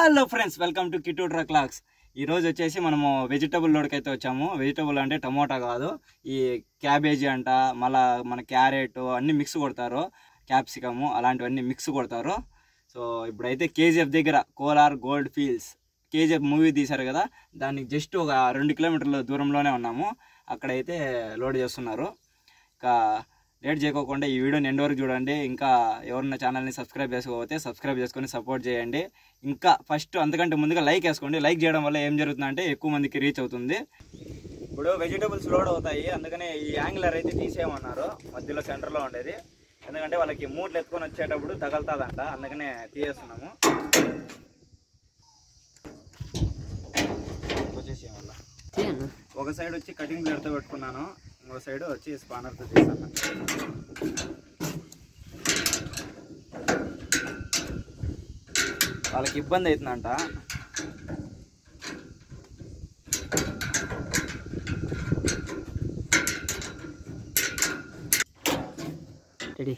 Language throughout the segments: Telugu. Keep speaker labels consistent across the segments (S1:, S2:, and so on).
S1: Hello friends, welcome to Kittu truck vlogs. ఈరోజు వచ్చేసి మనము వెజిటబుల్ లోడ్కి అయితే వచ్చాము. వెజిటబుల్ అంటే టమోటా కాదు, ఈ క్యాబేజీ అంట, మళ్ళీ మన క్యారెట్ అన్నీ మిక్స్ కొడతారు, క్యాప్సికము అలాంటివన్నీ మిక్స్ కొడతారు. సో ఇప్పుడైతే KGF దగ్గర Kolar gold fields KGF movie తీశారు కదా, దానికి జస్ట్ ఒక 2 కిలోమీటర్ల దూరంలోనే ఉన్నాము. అక్కడైతే లోడ్ చేస్తున్నారు. ఇంకా లేట్ చేయకోకుండా ఈ వీడియోని ఎండ్ వరకు చూడండి. ఇంకా ఎవరన్నా ఛానల్ని సబ్స్క్రైబ్ చేసుకోకపోతే సబ్స్క్రైబ్ చేసుకొని సపోర్ట్ చేయండి. ఇంకా ఫస్ట్ అంతకంటే ముందుగా లైక్ వేసుకోండి. లైక్ చేయడం వల్ల ఏం జరుగుతుందంటే ఎక్కువ మందికి రీచ్ అవుతుంది. ఇప్పుడు వెజిటబుల్స్ లోడ్ అవుతాయి, అందుకనే ఈ యాంగిలర్ అయితే తీసేయమన్నారు, మధ్యలో సెంటర్లో ఉండేది. ఎందుకంటే వాళ్ళకి మూట్లు ఎత్తుకొని వచ్చేటప్పుడు తగలుతుందంట, అందుకనే తీసేస్తున్నాము. వచ్చేసి వల్ల ఒక సైడ్ వచ్చి కటింగ్ బ్లేడ్తో పెట్టుకున్నాను, ఇంకో సైడ్ వచ్చి స్పానర్తో తీసాను. వాళ్ళకి ఇబ్బంది అవుతుందంట. రెడీ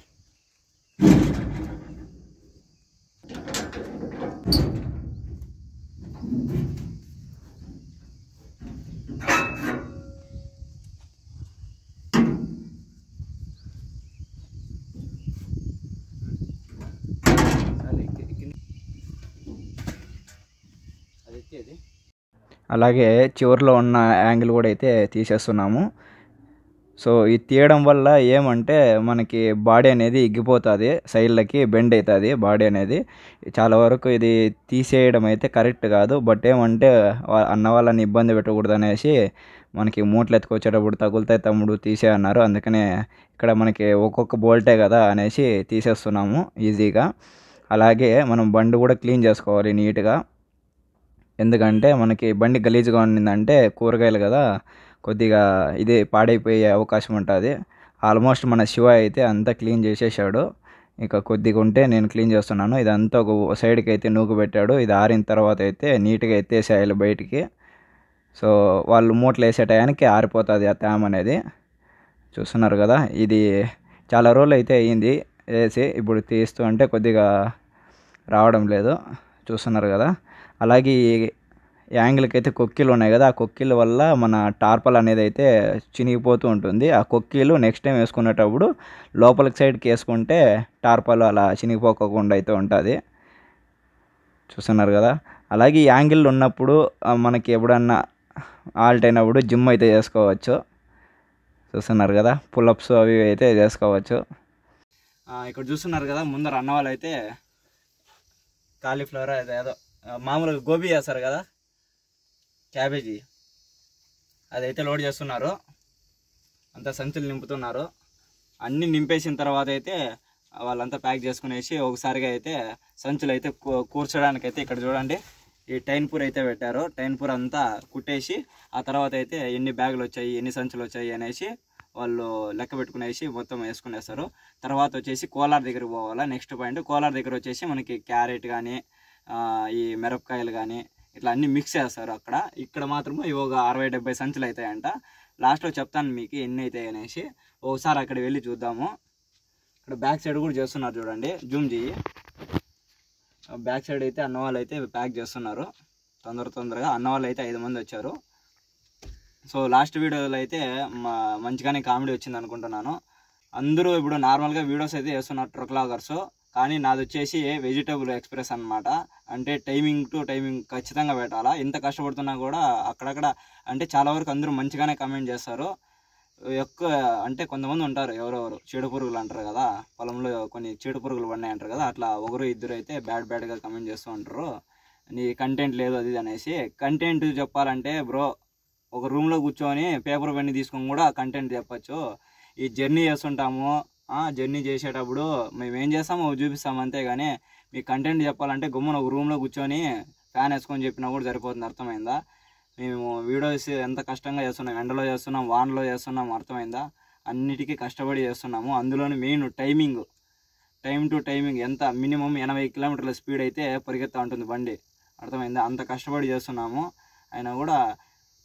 S1: అలాగే చివరిలో ఉన్న యాంగిల్ కూడా అయితే తీసేస్తున్నాము. సో ఇది తీయడం వల్ల ఏమంటే మనకి బాడీ అనేది ఎగ్గిపోతుంది, సైడ్లకి బెండ్ అవుతుంది బాడీ అనేది. చాలా వరకు ఇది తీసేయడం అయితే కరెక్ట్ కాదు, బట్ ఏమంటే అన్న వాళ్ళని ఇబ్బంది పెట్టకూడదు అనేసి మనకి మూట్లు ఎత్తుకొచ్చేటప్పుడు తగులుతాయి తమ్ముడు తీసే అన్నారు. అందుకనే ఇక్కడ మనకి ఒక్కొక్క బోల్టే కదా అనేసి తీసేస్తున్నాము ఈజీగా. అలాగే మనం బండి కూడా క్లీన్ చేసుకోవాలి నీట్గా, ఎందుకంటే మనకి బండి గలీజ్గా ఉండిందంటే కూరగాయలు కదా, కొద్దిగా ఇది పాడైపోయే అవకాశం ఉంటుంది. ఆల్మోస్ట్ మన శివ అయితే అంతా క్లీన్ చేసేసాడు, ఇక కొద్దిగా ఉంటే నేను క్లీన్ చేస్తున్నాను. ఇదంతా ఒక సైడ్కి అయితే నూకు పెట్టాడు. ఇది ఆరిన తర్వాత అయితే నీట్గా ఎత్తేసేయాలి బయటికి. సో వాళ్ళు మూటలు వేసే టయానికి ఆరిపోతుంది ఆ తేమ అనేది. చూస్తున్నారు కదా, ఇది చాలా రోజులు అయితే అయ్యింది వేసి, ఇప్పుడు తీస్తూ అంటే కొద్దిగా రావడం లేదు, చూస్తున్నారు కదా. అలాగే యాంగిల్కి అయితే కొక్కిలు ఉన్నాయి కదా, ఆ కొక్కిల వల్ల మన టార్పల్ అనేది అయితే చినిగిపోతూ ఉంటుంది. ఆ కొక్కిలు నెక్స్ట్ టైం వేసుకునేటప్పుడు లోపలికి సైడ్కి వేసుకుంటే టార్పల్ అలా చినిగిపోకుండా అయితే ఉంటుంది, చూస్తున్నారు కదా. అలాగే ఈ యాంగిల్ ఉన్నప్పుడు మనకి ఎప్పుడన్నా ఆల్ట్ అయినప్పుడు జిమ్ అయితే చేసుకోవచ్చు, చూస్తున్నారు కదా. పుల్అప్స్ అవి అయితే చేసుకోవచ్చు. ఇక్కడ చూస్తున్నారు కదా, ముందర అన్న వాళ్ళు అయితే కాలీఫ్లవర్ ఏదో మామూలుగా గోబీ చేస్తారు కదా, క్యాబేజీ, అదైతే లోడ్ చేస్తున్నారు. అంతా సంచులు నింపుతున్నారు. అన్నీ నింపేసిన తర్వాత అయితే వాళ్ళంతా ప్యాక్ చేసుకునేసి ఒకసారిగా అయితే సంచులు అయితే కూర్చోడానికి అయితే ఇక్కడ చూడండి ఈ టైన్పూర్ అయితే పెట్టారు. టైన్పూర్ అంతా కుట్టేసి ఆ తర్వాత అయితే ఎన్ని బ్యాగులు వచ్చాయి, ఎన్ని సంచులు వచ్చాయి అనేసి వాళ్ళు లెక్క పెట్టుకునేసి మొత్తం వేసుకునేస్తారు. తర్వాత వచ్చేసి కోలార్ దగ్గరికి పోవాలా. నెక్స్ట్ పాయింట్ కోలార్ దగ్గర వచ్చేసి మనకి క్యారెట్ కానీ ఈ మిరపకాయలు కానీ ఇట్లా అన్నీ మిక్స్ చేస్తారు అక్కడ. ఇక్కడ మాత్రము ఇవి ఒక 60-70 సంచులు అవుతాయంట. లాస్ట్లో చెప్తాను మీకు ఎన్ని అవుతాయి అనేసి. ఒకసారి అక్కడ వెళ్ళి చూద్దాము. ఇక్కడ బ్యాక్ సైడ్ కూడా చేస్తున్నారు చూడండి, జూమ్ చేయి. బ్యాక్ సైడ్ అయితే అన్న వాళ్ళు అయితే ప్యాక్ చేస్తున్నారు తొందరగా. అన్న వాళ్ళు అయితే 5 మంది వచ్చారు. సో లాస్ట్ వీడియోలో అయితే మంచిగానే కామెడీ వచ్చింది అనుకుంటున్నాను. అందరూ ఇప్పుడు నార్మల్గా వీడియోస్ అయితే చేస్తున్నారు ట్రక్వ్లాగర్స్, కానీ నాది వచ్చేసి వెజిటబుల్ ఎక్స్ప్రెస్ అనమాట. అంటే టైమింగ్ టు టైమింగ్ ఖచ్చితంగా పెట్టాలా. ఇంత కష్టపడుతున్నా కూడా అక్కడక్కడ అంటే చాలా వరకు అందరూ మంచిగానే కామెంట్ చేస్తారు. ఎక్కువ అంటే కొంతమంది ఉంటారు ఎవరెవరు చీడ పురుగులు అంటారు కదా, పొలంలో కొన్ని చీడ పురుగులు పడినాయి అంటారు కదా, అట్లా 1-2 అయితే బ్యాడ్గా కామెంట్ చేస్తూ ఉంటారు, నీ కంటెంట్ లేదు అది అనేసి. కంటెంట్ చెప్పాలంటే బ్రో, ఒక రూమ్లో కూర్చొని పేపర్ పెన్ని తీసుకొని కూడా కంటెంట్ చెప్పచ్చు. ఈ జర్నీ చేస్తుంటాము, జర్నీ చేసేటప్పుడు మేము ఏం చేస్తామో చూపిస్తాము అంతేగాని మీ కంటెంట్ చెప్పాలంటే గమ్మున ఒక రూమ్లో కూర్చొని ఫ్యాన్ వేసుకొని చెప్పినా కూడా సరిపోతుంది, అర్థమైందా. మేము వీడియోస్ ఎంత కష్టంగా చేస్తున్నాం, ఎండలో చేస్తున్నాం, వానలో చేస్తున్నాం, అర్థమైందా. అన్నిటికీ కష్టపడి చేస్తున్నాము. అందులోని మెయిన్ టైం టు టైమింగ్ ఎంత మినిమం 80 కిలోమీటర్ల స్పీడ్ అయితే పరిగెత్తా ఉంటుంది బండి, అర్థమైందా. అంత కష్టపడి చేస్తున్నాము. అయినా కూడా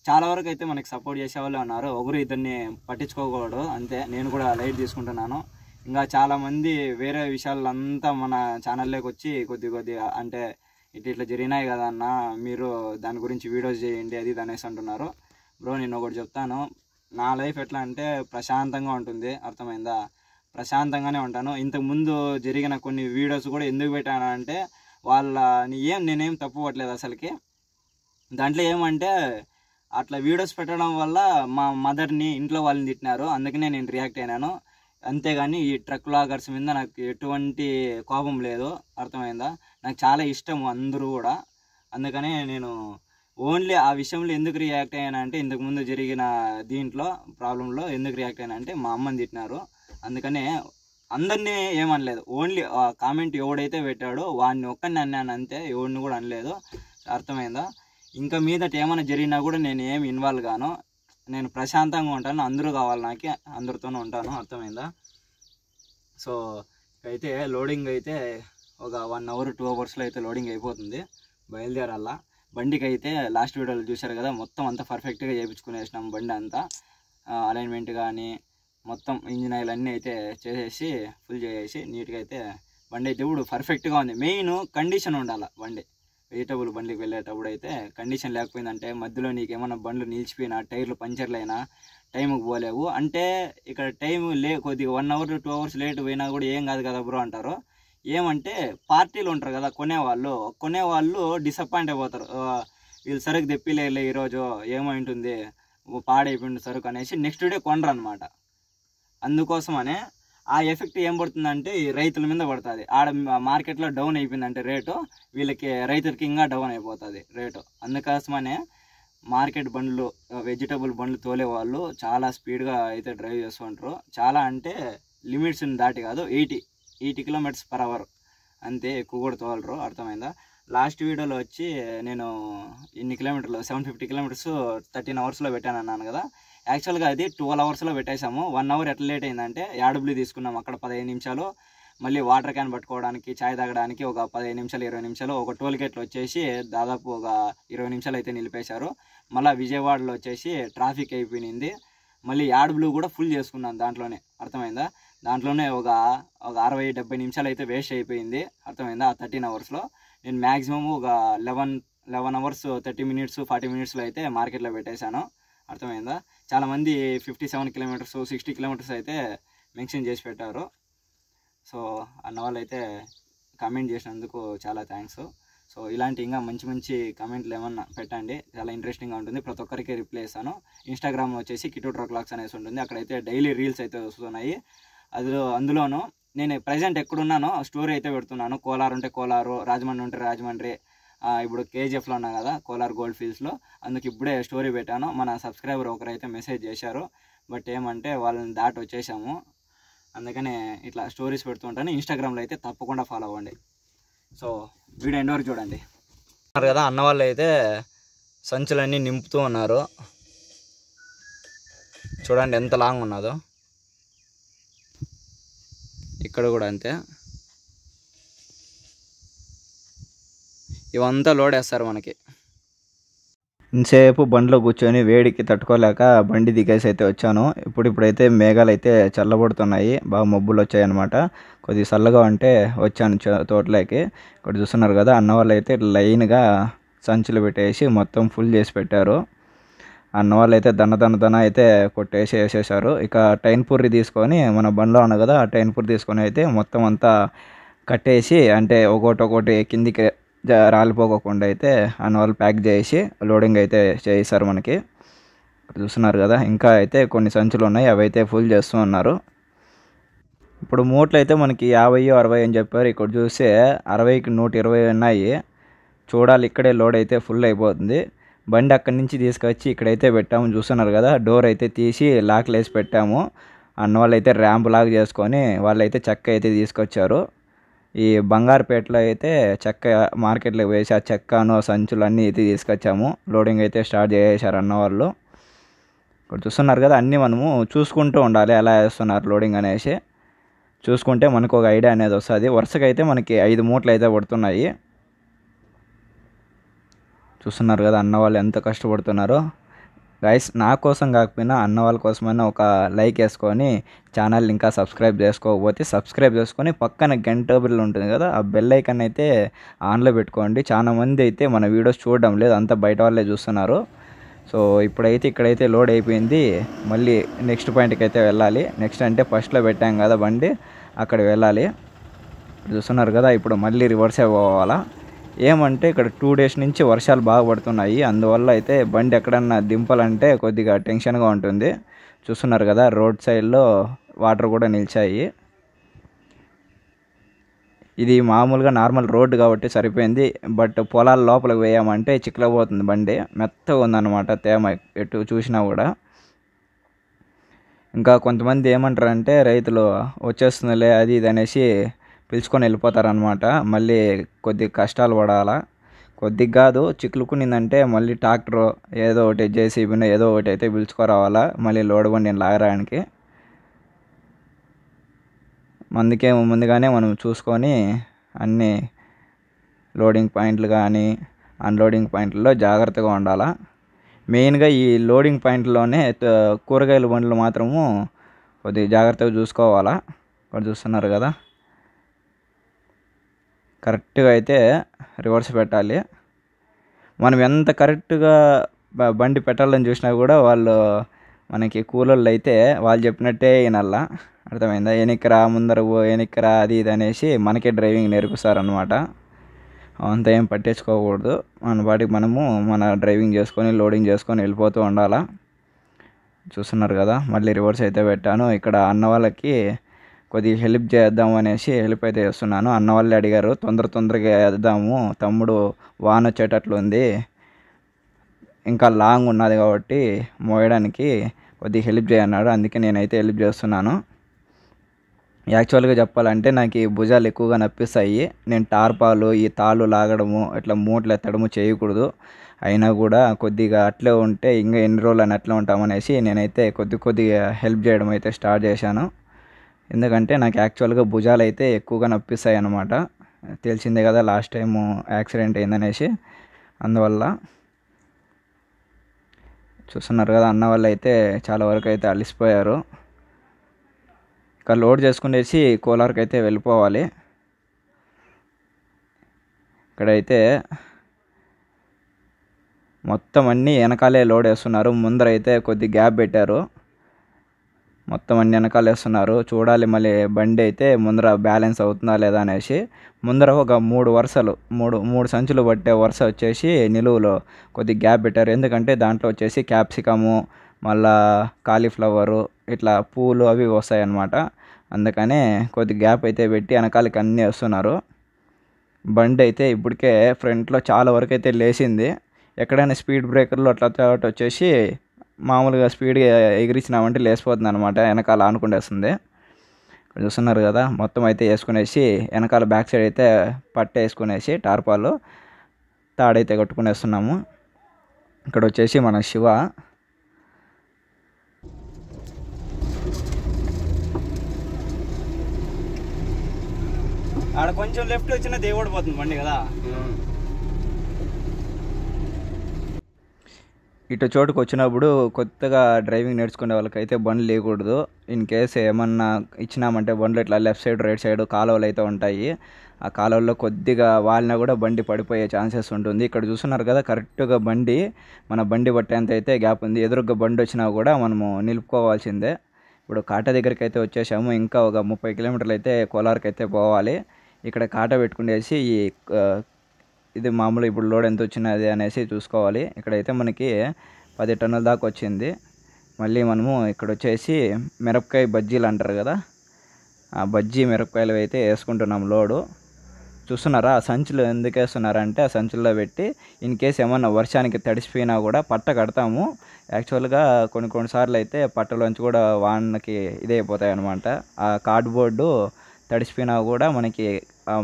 S1: చాలా వరకు అయితే మనకి సపోర్ట్ చేసేవాళ్ళే ఉన్నారు, 1-2 పట్టించుకోకూడదు అంతే. నేను కూడా లైట్ తీసుకుంటున్నాను. ఇంకా చాలామంది వేరే విషయాలంతా మన ఛానల్లోకి వచ్చి కొద్దిగా అంటే ఇట్లా జరిగినాయి కదా అన్న, మీరు దాని గురించి వీడియోస్ చేయండి అది అనేసి అంటున్నారు. బ్రో నేను ఒకటి చెప్తాను, నా లైఫ్ ఎట్లా అంటే ప్రశాంతంగా ఉంటుంది, అర్థమైందా? ప్రశాంతంగానే ఉంటాను. ఇంతకుముందు జరిగిన కొన్ని వీడియోస్ కూడా ఎందుకు పెట్టాను అంటే నేనేం తప్పు పట్టలేదు అసలుకి. దాంట్లో ఏమంటే అట్లా వీడియోస్ పెట్టడం వల్ల మా మదర్ని, ఇంట్లో వాళ్ళని తిట్టినారు, అందుకనే నేను రియాక్ట్ అయినాను. అంతేగాని ఈ ట్రక్ వ్లాగర్స్ మీద నాకు ఎటువంటి కోపం లేదు, అర్థమైందా? నాకు చాలా ఇష్టము అందరూ కూడా. అందుకనే నేను ఓన్లీ ఆ విషయంలో ఎందుకు రియాక్ట్ అయ్యాను అంటే, ఇంతకుముందు జరిగిన దీంట్లో ప్రాబ్లంలో ఎందుకు రియాక్ట్ అయినా అంటే మా అమ్మని తిట్టినారు, అందుకనే అందరినీ ఏమనలేదు. ఓన్లీ ఆ కామెంట్ ఎవడైతే పెట్టాడో వాడిని ఒక్కడిని అన్నాను అంతే, ఎవడిని కూడా అనలేదు, అర్థమైందా? ఇంకా మీదట ఏమైనా జరిగినా కూడా నేను ఏమి ఇన్వాల్వ్ గాను, నేను ప్రశాంతంగా ఉంటాను. అందరూ కావాలి నాకు, అందరితోనూ ఉంటాను, అర్థమైందా? సో అయితే లోడింగ్ అయితే ఒక 1 hour 2 hours అయితే లోడింగ్ అయిపోతుంది, బయలుదేరాలా. బండికి అయితే లాస్ట్ వీడియోలో చూశారు కదా, మొత్తం అంతా పర్ఫెక్ట్గా చేయించుకునేసినాం. బండి అంతా అలైన్మెంట్ కానీ మొత్తం ఇంజిన్ ఆయిల్ అన్నీ అయితే చేసేసి ఫుల్ చేసేసి నీట్గా అయితే బండి అయితే ఇప్పుడు పర్ఫెక్ట్గా ఉంది. మెయిన్ కండిషన్ ఉండాలి బండి. వెజిటబుల్ బండికి వెళ్ళేటప్పుడు అయితే కండిషన్ లేకపోయిందంటే మధ్యలో నీకేమన్నా బండ్లు నిలిచిపోయినా, టైర్లు పంచర్లు అయినా టైంకి పోలేవు. అంటే ఇక్కడ టైం కొద్దిగా 1 hour 2 hours లేట్ పోయినా కూడా ఏం కాదు కదా బ్రో అంటారు. ఏమంటే పార్టీలు ఉంటారు కదా కొనేవాళ్ళు డిసప్పాయింట్ అయిపోతారు. వీళ్ళు సరుకు తెప్పిలేలే ఈరోజు, ఏమైంటుంది, పాడైపోయింది సరుకు అనేసి నెక్స్ట్ డే కొనరు అనమాట. అందుకోసమనే ఆ ఎఫెక్ట్ ఏం పడుతుందంటే ఈ రైతుల మీద పడుతుంది. ఆడ మార్కెట్లో డౌన్ అయిపోయిందంటే రేటు, వీళ్ళకి రైతులకి ఇంకా డౌన్ అయిపోతుంది రేటు. అందుకోసమనే మార్కెట్ బండ్లు, వెజిటబుల్ బండ్లు తోలే వాళ్ళు చాలా స్పీడ్గా అయితే డ్రైవ్ చేస్తుంటారు. చాలా అంటే లిమిట్స్ని దాటి కాదు, 80 km/h అంతే, ఎక్కువ కూడా తోలరు, అర్థమైందా? లాస్ట్ వీడియోలో వచ్చి నేను ఇన్ని కిలోమీటర్లు 750 km 13 hours పెట్టాను అన్నాను కదా. యాక్చువల్గా అది 12 hours పెట్టేశాము. 1 hour ఎట్లా లేట్ అయిందంటే యాడబ్ల్యూ తీసుకున్నాము, అక్కడ 15 నిమిషాలు, మళ్ళీ వాటర్ క్యాన్ పట్టుకోవడానికి, ఛాయ్ తాగడానికి ఒక 15 నిమిషాలు 20 నిమిషాలు, ఒక టోల్ గేట్లు వచ్చేసి దాదాపు ఒక 20 నిమిషాలు అయితే నిలిపేశారు. మళ్ళీ విజయవాడలో వచ్చేసి ట్రాఫిక్ అయిపోయింది, మళ్ళీ యాడబ్ల్యూ కూడా ఫుల్ చేసుకున్నాను దాంట్లోనే, అర్థమైందా? దాంట్లోనే ఒక 60-70 నిమిషాలు అయితే వేస్ట్ అయిపోయింది, అర్థమైందా? ఆ 13 hours నేను మ్యాక్సిమం ఒక 11 hours 30 minutes 40 minutes అయితే మార్కెట్లో పెట్టేశాను, అర్థమైందా? చాలామంది 57 km 60 km అయితే మెన్షన్ చేసి పెట్టారు. సో అన్న వాళ్ళు అయితే కామెంట్ చేసినందుకు చాలా థ్యాంక్స్. సో ఇలాంటి ఇంకా మంచి మంచి కామెంట్లు ఏమన్నా పెట్టండి, చాలా ఇంట్రెస్టింగ్గా ఉంటుంది. ప్రతి ఒక్కరికి రిప్లై ఇస్తాను. ఇన్స్టాగ్రామ్ వచ్చేసి కిట్టు ట్రక్ వ్లాగ్స్ అనేసి ఉంటుంది, అక్కడైతే డైలీ రీల్స్ అయితే వస్తున్నాయి. అందులోనూ నేను ప్రజెంట్ ఎక్కడున్నానో స్టోరీ అయితే పెడుతున్నాను. కోలార్ ఉంటే కోలారు, రాజమండ్రి ఉంటే రాజమండ్రి, ఇప్పుడు KGFలో ఉన్నా కదా, కోలార్ గోల్డ్ ఫీల్డ్స్లో, అందుకు ఇప్పుడే స్టోరీ పెట్టాను. మన సబ్స్క్రైబర్ ఒకరైతే మెసేజ్ చేశారు, బట్ ఏమంటే వాళ్ళని దాటి వచ్చేసాము, అందుకనే ఇట్లా స్టోరీస్ పెడుతుంటాను. ఇన్స్టాగ్రామ్లో అయితే తప్పకుండా ఫాలో అవ్వండి. సో వీడియో ఎండ్ వరకు చూడండి. కదా అన్న వాళ్ళు అయితే సంచులన్నీ నింపుతూ ఉన్నారు, చూడండి ఎంత లాంగ్ ఉన్నదో. ఇక్కడ కూడా అంతే, ఇవంతా లోడ్ వేస్తారు మనకి. ఇంతసేపు బండిలో కూర్చొని వేడికి తట్టుకోలేక బండి దిగేసి అయితే వచ్చాను. ఇప్పుడైతే మేఘాలు అయితే చల్లబడుతున్నాయి, బాగా మబ్బులు వచ్చాయి అనమాట. కొద్దిగా చల్లగా ఉంటే వచ్చాను తోటలోకి. ఇక్కడ చూస్తున్నారు కదా, అన్న వాళ్ళు అయితే లైన్గా సంచులు పెట్టేసి మొత్తం ఫుల్ చేసి పెట్టారు. అన్న వాళ్ళు అయితే దన అయితే కొట్టేసి వేసేసారు. ఇక టైన్ పూరి తీసుకొని, మన బండిలో ఉన్న కదా ఆ టైన్ పూరి తీసుకొని అయితే మొత్తం అంతా కట్టేసి, అంటే ఒకటి కిందికి రాలిపోకుండా అయితే అన్న వాళ్ళు ప్యాక్ చేసి లోడింగ్ అయితే చేయిస్తారు మనకి. చూస్తున్నారు కదా, ఇంకా అయితే కొన్ని సంచులు ఉన్నాయి, అవి అయితే ఫుల్ చేస్తూ ఉన్నారు. ఇప్పుడు మూట్లు అయితే మనకి 50-60 అని చెప్పారు, ఇక్కడ చూస్తే 60కి 120 ఉన్నాయి. చూడాలి, ఇక్కడే లోడ్ అయితే ఫుల్ అయిపోతుంది. బండి అక్కడి నుంచి తీసుకొచ్చి ఇక్కడైతే పెట్టాము, చూస్తున్నారు కదా. డోర్ అయితే తీసి లాక్లు వేసి పెట్టాము. అన్న వాళ్ళు అయితే ర్యాంప్ లాగా చేసుకొని వాళ్ళైతే చెక్క అయితే తీసుకొచ్చారు. ఈ బంగారుపేటలో అయితే చెక్క మార్కెట్లో వేసి ఆ చెక్కను సంచులు అన్నీ అయితే తీసుకొచ్చాము. లోడింగ్ అయితే స్టార్ట్ చేసేసారు అన్న వాళ్ళు. ఇక్కడ చూస్తున్నారు కదా, అన్నీ మనము చూసుకుంటూ ఉండాలి ఎలా వేస్తున్నారు లోడింగ్ అనేసి. చూసుకుంటే మనకు ఒక ఐడియా అనేది వస్తుంది. వరుసగా అయితే మనకి 5 మూటలు అయితే పడుతున్నాయి. చూస్తున్నారు కదా అన్న వాళ్ళు ఎంత కష్టపడుతున్నారో. గైస్ నా కోసం కాకపోయినా అన్న వాళ్ళ కోసమైనా ఒక లైక్ వేసుకొని ఛానల్ ఇంకా సబ్స్క్రైబ్ చేసుకోకపోతే సబ్స్క్రైబ్ చేసుకొని పక్కన గంట బెల్ ఉంటుంది కదా, ఆ బెల్ ఐకాన్ అయితే ఆన్లో పెట్టుకోండి. చాలా మంది అయితే మన వీడియోస్ చూడడం లేదు, అంతా బయట వాళ్ళే చూస్తున్నారు. సో ఇప్పుడైతే ఇక్కడైతే లోడ్ అయిపోయింది. మళ్ళీ నెక్స్ట్ పాయింట్కి అయితే వెళ్ళాలి. నెక్స్ట్ అంటే ఫస్ట్లో పెట్టాం కదా బండి, అక్కడ వెళ్ళాలి. చూస్తున్నారు కదా, ఇప్పుడు మళ్ళీ రివర్సే పోవాలా. ఏమంటే ఇక్కడ 2 డేస్ నుంచి వర్షాలు బాగా పడుతున్నాయి, అందువల్ల అయితే బండి ఎక్కడన్నా దింపాలంటే కొద్దిగా టెన్షన్గా ఉంటుంది. చూస్తున్నారు కదా, రోడ్ సైడ్లో వాటర్ కూడా నిలిచాయి. ఇది మామూలుగా నార్మల్ రోడ్డు కాబట్టి సరిపోయింది. బట్ పొలాల లోపలికి వేయామంటే చిక్కలపోతుంది బండి, మెత్తగా ఉందన్నమాట తేమ ఎటు చూసినా కూడా. ఇంకా కొంతమంది ఏమంటారంటే రైతులు వచ్చేస్తుందిలే అది ఇది అనేసి పిలుచుకొని వెళ్ళిపోతారనమాట. మళ్ళీ కొద్ది కష్టాలు పడాలా. కొద్దిగా కాదు, చిక్కులుకునిందంటే మళ్ళీ ట్రాక్టర్ ఏదో ఒకటి జేసీబీని ఏదో ఒకటి అయితే పిలుచుకోరావాలా మళ్ళీ లోడ్ బండిని లాగడానికి. అందుకే ముందుగానే మనం చూసుకొని అన్ని లోడింగ్ పాయింట్లు కానీ అన్లోడింగ్ పాయింట్లలో జాగ్రత్తగా ఉండాలా. మెయిన్గా ఈ లోడింగ్ పాయింట్లోనే కూరగాయల బండ్లు మాత్రము కొద్దిగా జాగ్రత్తగా చూసుకోవాలా. ఇక్కడ చూస్తున్నారు కదా, కరెక్ట్గా అయితే రివర్స్ పెట్టాలి. మనం ఎంత కరెక్ట్గా బండి పెట్టాలని చూసినా కూడా వాళ్ళు మనకి కూలోళ్ళు అయితే వాళ్ళు చెప్పినట్టే వినాలా. అర్థమైందా? వెనక్కిరా ముందర వెనక్కిరా అది ఇది అనేసి మనకే డ్రైవింగ్ నేర్పిస్తారనమాట. అంత ఏం పట్టించుకోకూడదు, మన వాటికి మనము మన డ్రైవింగ్ చేసుకొని లోడింగ్ చేసుకొని వెళ్ళిపోతూ ఉండాలా. చూస్తున్నారు కదా, మళ్ళీ రివర్స్ అయితే పెట్టాను. ఇక్కడ అన్న వాళ్ళకి కొద్దిగా హెల్ప్ చేద్దాం అనేసి హెల్ప్ అయితే చేస్తున్నాను. అన్న వాళ్ళే అడిగారు తొందరగా వేద్దాము తమ్ముడు, వాన వచ్చేటట్లు ఉంది, ఇంకా లాంగ్ ఉన్నది కాబట్టి మోయడానికి కొద్దిగా హెల్ప్ చేయన్నాడు. అందుకే నేనైతే హెల్ప్ చేస్తున్నాను. యాక్చువల్గా చెప్పాలంటే నాకు ఈ భుజాలు ఎక్కువగా నొప్పిస్తాయి. నేను టార్పాలు ఈ తాళ్ళు లాగడము ఇట్లా మూటలు ఎత్తడము చేయకూడదు. అయినా కూడా కొద్దిగా అట్లే ఉంటే ఇంకా ఎన్ని రోజులు అని అట్లే ఉంటామనేసి నేనైతే కొద్దిగా హెల్ప్ చేయడం అయితే స్టార్ట్ చేశాను. ఎందుకంటే నాకు యాక్చువల్గా భుజాలు అయితే ఎక్కువగా నొప్పిస్తాయి అన్నమాట. తెలిసిందే కదా లాస్ట్ టైము యాక్సిడెంట్ అయిందనేసి, అందువల్ల. చూస్తున్నారు కదా, అన్న వాళ్ళు అయితే చాలా వరకు అయితే అలిసిపోయారు. ఇక లోడ్ చేసుకునేసి కోలార్కి అయితే వెళ్ళిపోవాలి. ఇక్కడైతే మొత్తం అన్నీ వెనకాలే లోడ్ వేస్తున్నారు. ముందరైతే కొద్ది గ్యాప్ పెట్టారు, మొత్తం అన్ని వెనకాల వేస్తున్నారు. చూడాలి మళ్ళీ బండి అయితే ముందర బ్యాలెన్స్ అవుతుందా లేదా అనేసి. ముందర ఒక 3 వరుసలు మూడు సంచులు పట్టే వరుస వచ్చేసి నిలువులో కొద్ది గ్యాప్ పెట్టారు. ఎందుకంటే దాంట్లో వచ్చేసి క్యాప్సికము మళ్ళా కాలీఫ్లవరు ఇట్లా పూలు అవి వస్తాయన్నమాట. అందుకనే కొద్ది గ్యాప్ అయితే పెట్టి వెనకాలకి అన్నీ వేస్తున్నారు. బండి అయితే ఇప్పటికే ఫ్రంట్లో చాలా వరకు అయితే లేచింది. ఎక్కడైనా స్పీడ్ బ్రేకర్లు అట్లా వచ్చేసి మామూలుగా స్పీడ్గా ఎగిరించినామంటే లేసిపోతుంది అనమాట, వెనకాల ఆనుకుండేస్తుంది. ఇక్కడ చూస్తున్నారు కదా, మొత్తం అయితే వేసుకునేసి వెనకాల బ్యాక్ సైడ్ అయితే పట్ట వేసుకునేసి టార్పాలు తాడైతే కట్టుకునేస్తున్నాము. ఇక్కడ వచ్చేసి మన శివ. ఆడ కొంచెం లెఫ్ట్ వచ్చిన దేవుడు పోతుంది బండి కదా. ఇటు చోటుకు వచ్చినప్పుడు కొత్తగా డ్రైవింగ్ నేర్చుకునే వాళ్ళకైతే బండ్లు లేకూడదు. ఇన్ కేసు ఏమన్నా ఇచ్చినామంటే బండ్లు ఇట్లా లెఫ్ట్ సైడ్ రైట్ సైడ్ కాలువలు అయితే ఉంటాయి. ఆ కాలువల్లో కొద్దిగా వాలినా కూడా బండి పడిపోయే ఛాన్సెస్ ఉంటుంది. ఇక్కడ చూస్తున్నారు కదా, కరెక్ట్గా బండి మన బండి పట్టేంత అయితే గ్యాప్ ఉంది. ఎదురుగా బండి వచ్చినా కూడా మనము నిలుపుకోవాల్సిందే. ఇప్పుడు కాటా దగ్గరికి అయితే వచ్చేసాము. ఇంకా ఒక 30 కిలోమీటర్లు అయితే కోలార్కి అయితే పోవాలి. ఇక్కడ కాటా పెట్టుకునేసి ఇది మామూలు ఇప్పుడు లోడ్ ఎంత వచ్చినది అనేసి చూసుకోవాలి. ఇక్కడైతే మనకి 10 టన్నుల దాకా వచ్చింది. మళ్ళీ మనము ఇక్కడ వచ్చేసి మిరపకాయ బజ్జీలు అంటారు కదా, ఆ బజ్జీ మిరపకాయలు అయితే వేసుకుంటున్నాం లోడు. చూస్తున్నారా, ఆ సంచులు ఎందుకు వేస్తున్నారంటే ఆ సంచుల్లో పెట్టి ఇన్ కేసు ఏమన్నా వర్షానికి తడిసిపోయినా కూడా పట్ట కడతాము. యాక్చువల్గా కొన్నిసార్లు అయితే పట్టలోంచి కూడా వానకి ఇదైపోతాయి అనమాట. ఆ కార్డ్బోర్డు తడిసిపోయినా కూడా మనకి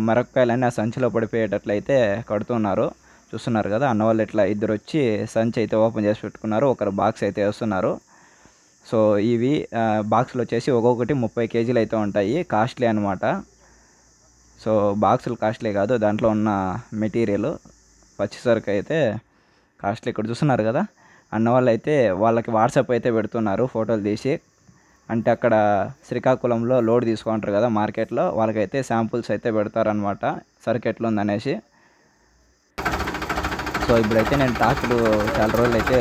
S1: మిరపకాయలన్నీ ఆ సంచిలో పడిపోయేటట్లయితే కడుతున్నారు. చూస్తున్నారు కదా, అన్న వాళ్ళు ఇట్లా ఇద్దరు వచ్చి సంచి అయితే ఓపెన్ చేసి పెట్టుకున్నారు, ఒకరు బాక్స్ అయితే వేస్తున్నారు. సో ఇవి బాక్సులు వచ్చేసి ఒక్కొక్కటి 30 కేజీలు అయితే ఉంటాయి. కాస్ట్లీ అనమాట. సో బాక్సులు కాస్ట్లీ కాదు, దాంట్లో ఉన్న మెటీరియల్ పచ్చిసరుకు అయితే కాస్ట్లీ. ఇక్కడ చూస్తున్నారు కదా, అన్న వాళ్ళు అయితే వాళ్ళకి వాట్సాప్ అయితే పెడుతున్నారు ఫోటోలు తీసి. అంటే అక్కడ శ్రీకాకుళంలో లోడ్ తీసుకుంటారు కదా మార్కెట్లో, వాళ్ళకైతే శాంపుల్స్ అయితే పెడతారనమాట సరుకు ఎట్లుందనేసి. సో ఇప్పుడైతే నేను ట్రాక్టర్ చాలా రోజులు అయితే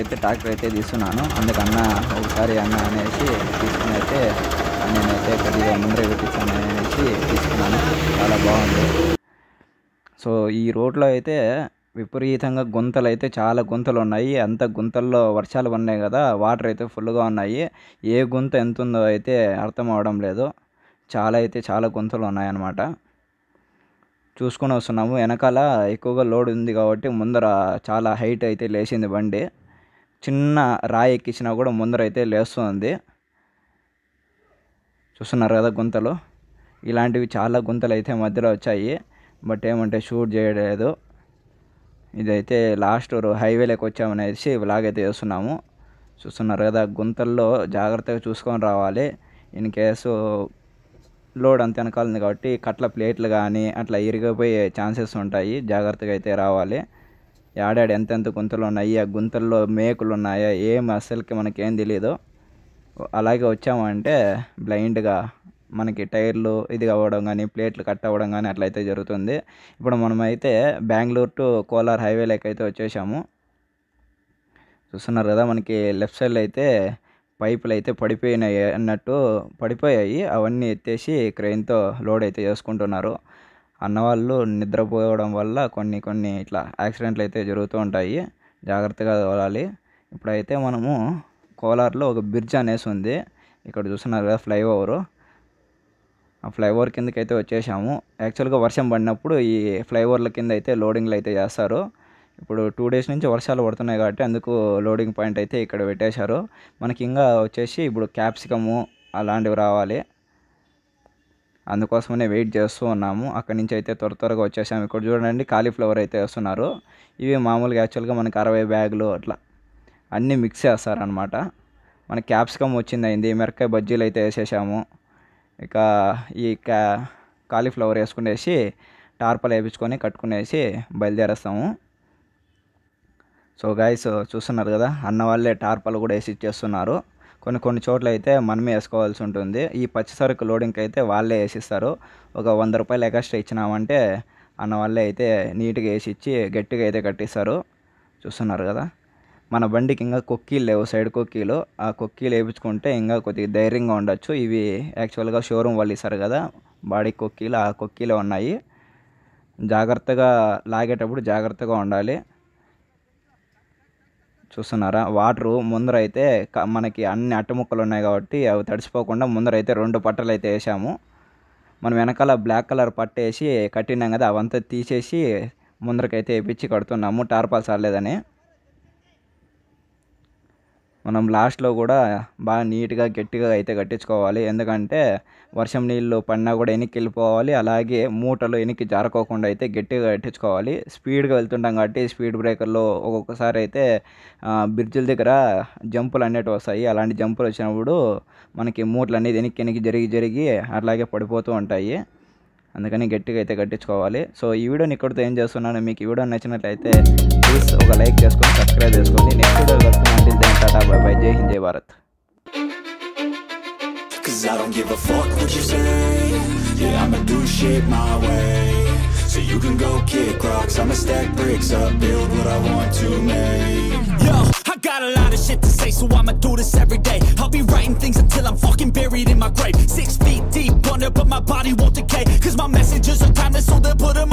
S1: అయితే ట్రాక్టర్ అయితే తీస్తున్నాను. అందుకన్న ఒకసారి అన్న అనేసి తీసుకుని అయితే నేనైతే కొద్దిగా ముందరే పెట్టించాను అనేసి తీసుకున్నాను. చాలా బాగుంది. సో ఈ రోడ్లో అయితే విపరీతంగా గుంతలు అయితే చాలా గుంతలు ఉన్నాయి. అంత గుంతల్లో వర్షాలు ఉన్నాయి కదా, వాటర్ అయితే ఫుల్గా ఉన్నాయి. ఏ గుంత ఎంత ఉందో అయితే అర్థం అవడం లేదు. చాలా గుంతలు ఉన్నాయన్నమాట. చూసుకొని వస్తున్నాము. వెనకాల ఎక్కువగా లోడ్ ఉంది కాబట్టి ముందర చాలా హైట్ అయితే లేచింది బండి. చిన్న రాయి ఎక్కించినా కూడా ముందర అయితే లేస్తుంది. చూస్తున్నారు కదా గుంతలు. ఇలాంటివి చాలా గుంతలు అయితే మధ్యలో వచ్చాయి. బట్ ఏమంటే షూట్ చేయలేదు. ఇదైతే లాస్ట్ హైవేలోకి వచ్చామనేసి వ్లాగ్ అయితే చేస్తున్నాము. చూస్తున్నారు కదా గుంతల్లో జాగ్రత్తగా చూసుకొని రావాలి. ఇన్ కేసు లోడ్ అంత వెనకాల ఉంది కాబట్టి కట్ల ప్లేట్లు కానీ అట్లా ఇరిగిపోయే ఛాన్సెస్ ఉంటాయి. జాగ్రత్తగా అయితే రావాలి. యాడాడు ఎంతెంత గుంతలు ఉన్నాయి, ఆ గుంతల్లో మేకులు ఉన్నాయా ఏం అస్సలకి మనకేం తెలియదు. అలాగే వచ్చామంటే బ్లైండ్గా మనకి టైర్లు ఇది అవ్వడం కానీ ప్లేట్లు కట్ అవ్వడం కానీ అట్లయితే జరుగుతుంది. ఇప్పుడు మనమైతే బెంగళూరు టు కోలార్ హైవేలోకి అయితే వచ్చేసాము. చూస్తున్నారు కదా మనకి లెఫ్ట్ సైడ్లో అయితే పైపులు అయితే పడిపోయాయి. అవన్నీ ఎత్తేసి క్రెయిన్తో లోడ్ అయితే చేసుకుంటున్నారు. అన్నవాళ్ళు నిద్రపోవడం వల్ల కొన్ని ఇట్లా యాక్సిడెంట్లు అయితే జరుగుతూ ఉంటాయి. జాగ్రత్తగా తోలాలి. ఇప్పుడైతే మనము కోలార్లో ఒక బ్రిడ్జ్ అనేసి ఉంది. ఇక్కడ చూస్తున్నారు కదా ఫ్లైఓవరు. ఆ ఫ్లైఓవర్ కిందకి అయితే వచ్చేసాము. యాక్చువల్గా వర్షం పడినప్పుడు ఈ ఫ్లైఓవర్ల కింద అయితే లోడింగ్లు అయితే చేస్తారు. ఇప్పుడు 2 days నుంచి వర్షాలు పడుతున్నాయి కాబట్టి అందుకు లోడింగ్ పాయింట్ అయితే ఇక్కడ పెట్టేశారు. మనకి ఇంకా వచ్చేసి ఇప్పుడు క్యాప్సికము అలాంటివి రావాలి. అందుకోసమనే వెయిట్ చేస్తూ ఉన్నాము. అక్కడి నుంచి అయితే త్వరగా వచ్చేసాము. ఇక్కడ చూడండి కాలీఫ్లవర్ అయితే వేస్తున్నారు. ఇవి మామూలుగా యాక్చువల్గా మనకి 60 బ్యాగులు అట్లా అన్నీ మిక్స్ చేస్తారనమాట. మనకి క్యాప్సికమ్ వచ్చింది, మిరపకాయ బజ్జీలు అయితే వేసేసాము. ఇక ఈ కాలీఫ్లవర్ వేసుకునేసి టార్పలు వేయించుకొని కట్టుకునేసి బయలుదేరేస్తాము. సో గైస్ చూస్తున్నారు కదా అన్న వాళ్ళే టార్పలు కూడా వేసి ఇచ్చేస్తున్నారు. కొన్ని చోట్ల అయితే మనమే వేసుకోవాల్సి ఉంటుంది. ఈ పచ్చి సరుకు లోడింగ్కి అయితే వాళ్ళే వేసిస్తారు. ఒక 100 రూపాయలు ఎక్స్ట్రా ఇచ్చినామంటే అన్న వాళ్ళే అయితే నీట్గా వేసి ఇచ్చి గట్టిగా అయితే కట్టిస్తారు. చూస్తున్నారు కదా మన బండికి ఇంకా కొక్కీలు లేవు, సైడ్ కొక్కీలు. ఆ కొక్కీలు వేయించుకుంటే ఇంకా కొద్దిగా ధైర్యంగా ఉండొచ్చు. ఇవి యాక్చువల్గా షోరూమ్ వాళ్ళు ఇస్తారు కదా బాడీ కొక్కీలు, ఆ కొక్కీలు ఉన్నాయి. జాగ్రత్తగా లాగేటప్పుడు జాగ్రత్తగా ఉండాలి. చూస్తున్నారా వాటరు ముందర అయితే మనకి అన్ని అట్టముక్కలు ఉన్నాయి కాబట్టి అవి తడిసిపోకుండా ముందర అయితే 2 పట్టలు అయితే వేసాము. మనం వెనకాల బ్లాక్ కలర్ పట్ట వేసి కట్టినాం కదా అవంతా తీసేసి ముందరకైతే వేపించి కడుతున్నాము టార్పాల్ సార్లేదని. మనం లాస్ట్లో కూడా బాగా నీట్గా గట్టిగా అయితే కట్టించుకోవాలి. ఎందుకంటే వర్షం నీళ్ళు పడినా కూడా వెనక్కి వెళ్ళిపోవాలి. అలాగే మూటలు వెనక్కి జారుకోకుండా అయితే గట్టిగా కట్టించుకోవాలి. స్పీడ్గా వెళ్తుంటాం కాబట్టి స్పీడ్ బ్రేకర్లో ఒక్కొక్కసారి అయితే బ్రిడ్జిల దగ్గర జంపులు అనేటివి వస్తాయి. అలాంటి జంపులు వచ్చినప్పుడు మనకి మూటలు అనేది వెనక్కి జరిగి అట్లాగే పడిపోతూ ఉంటాయి. అందుకని గట్టిగా అయితే కట్టించుకోవాలి. సో ఈ వీడియోని ఇక్కడితో ఏం చేస్తున్నాను, మీకు ఈ వీడియో నచ్చినట్లయితే ప్లీజ్ ఒక లైక్ చేసుకొని సబ్స్క్రైబ్ చేసుకోండి. నెక్స్ట్ వీడియో కలుసుకుంటే టాటా బై బై. జై హింద్, జై Bharat. I don't give a fuck what you say. Yeah, I'ma do shit my way. So you can go kick rocks, I'ma stack bricks up, build what I want to make. Yo, I got a lot of shit to say, so I'ma do this every day. I'll be writing things until I'm fucking buried in my grave. 6 feet deep under, but my body won't decay. Cause my messages are timeless, so they'll put 'em